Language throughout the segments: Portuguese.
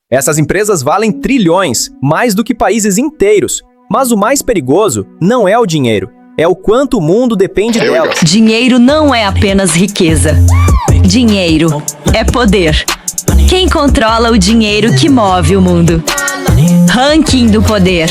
Essas empresas valem trilhões, mais do que países inteiros. Mas o mais perigoso não é o dinheiro, é o quanto o mundo depende delas. Dinheiro não é apenas riqueza. Dinheiro é poder. Quem controla o dinheiro que move o mundo? Ranking do poder.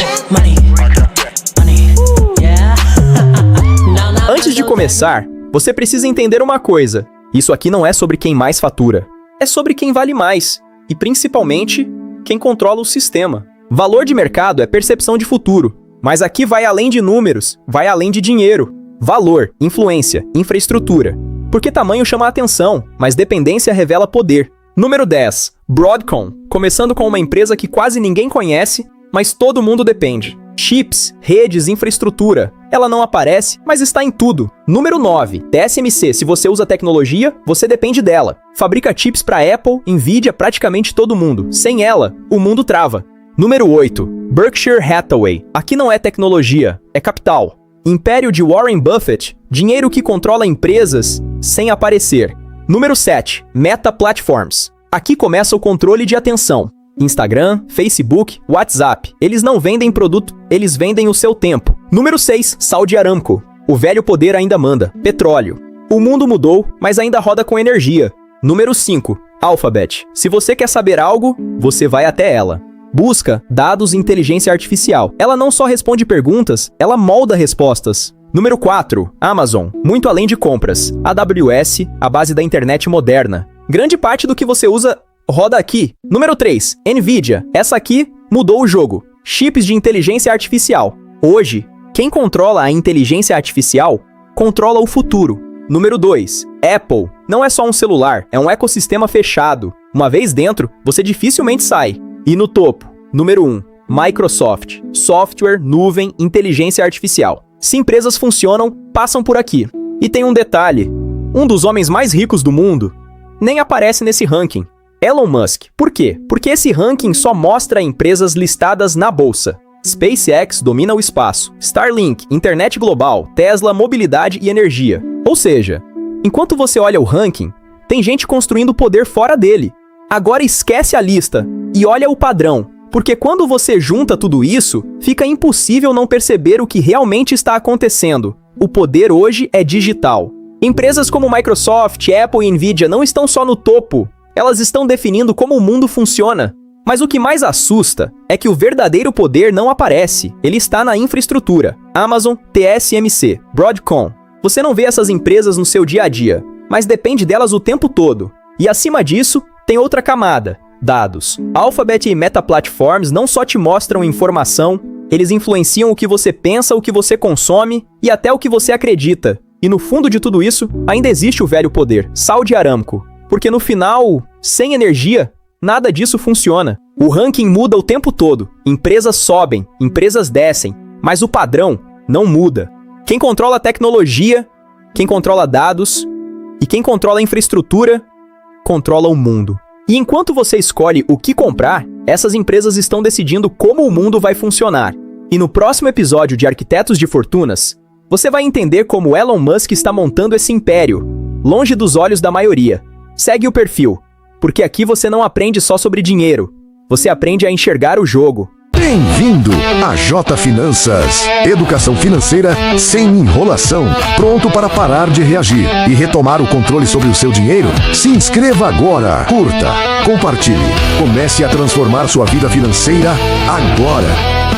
Antes de começar, você precisa entender uma coisa. Isso aqui não é sobre quem mais fatura. É sobre quem vale mais. E principalmente, quem controla o sistema. Valor de mercado é percepção de futuro. Mas aqui vai além de números, vai além de dinheiro. Valor, influência, infraestrutura. Porque tamanho chama a atenção, mas dependência revela poder. Número 10. Broadcom. Começando com uma empresa que quase ninguém conhece, mas todo mundo depende. Chips, redes, infraestrutura. Ela não aparece, mas está em tudo. Número 9. TSMC. Se você usa tecnologia, você depende dela. Fabrica chips para Apple, Nvidia, praticamente todo mundo. Sem ela, o mundo trava. Número 8. Berkshire Hathaway. Aqui não é tecnologia, é capital. Império de Warren Buffett. Dinheiro que controla empresas sem aparecer. Número 7. Meta Platforms. Aqui começa o controle de atenção. Instagram, Facebook, WhatsApp. Eles não vendem produto, eles vendem o seu tempo. Número 6. Saudi Aramco. O velho poder ainda manda. Petróleo. O mundo mudou, mas ainda roda com energia. Número 5. Alphabet. Se você quer saber algo, você vai até ela. Busca, dados e inteligência artificial. Ela não só responde perguntas, ela molda respostas. Número 4. Amazon. Muito além de compras. AWS, a base da internet moderna. Grande parte do que você usa roda aqui. Número 3. Nvidia. Essa aqui mudou o jogo. Chips de inteligência artificial. Hoje, quem controla a inteligência artificial, controla o futuro. Número 2. Apple. Não é só um celular, é um ecossistema fechado. Uma vez dentro, você dificilmente sai. E no topo, número 1. Microsoft. Software, nuvem, inteligência artificial. Se empresas funcionam, passam por aqui. E tem um detalhe. Um dos homens mais ricos do mundo nem aparece nesse ranking. Elon Musk. Por quê? Porque esse ranking só mostra empresas listadas na bolsa. SpaceX domina o espaço. Starlink, internet global. Tesla, mobilidade e energia. Ou seja, enquanto você olha o ranking, tem gente construindo poder fora dele. Agora esquece a lista e olha o padrão, porque quando você junta tudo isso, fica impossível não perceber o que realmente está acontecendo. O poder hoje é digital. Empresas como Microsoft, Apple e Nvidia não estão só no topo, elas estão definindo como o mundo funciona. Mas o que mais assusta é que o verdadeiro poder não aparece, ele está na infraestrutura. Amazon, TSMC, Broadcom. Você não vê essas empresas no seu dia a dia, mas depende delas o tempo todo. E acima disso, tem outra camada, dados. Alphabet e Meta Platforms não só te mostram informação, eles influenciam o que você pensa, o que você consome e até o que você acredita. E no fundo de tudo isso, ainda existe o velho poder, Saudi Aramco. Porque no final, sem energia, nada disso funciona. O ranking muda o tempo todo, empresas sobem, empresas descem, mas o padrão não muda. Quem controla a tecnologia, quem controla dados e quem controla a infraestrutura, controla o mundo. E enquanto você escolhe o que comprar, essas empresas estão decidindo como o mundo vai funcionar. E no próximo episódio de Arquitetos de Fortunas, você vai entender como Elon Musk está montando esse império, longe dos olhos da maioria. Segue o perfil, porque aqui você não aprende só sobre dinheiro, você aprende a enxergar o jogo. Bem-vindo a J Finanças. Educação financeira sem enrolação. Pronto para parar de reagir e retomar o controle sobre o seu dinheiro? Se inscreva agora, curta, compartilhe. Comece a transformar sua vida financeira agora.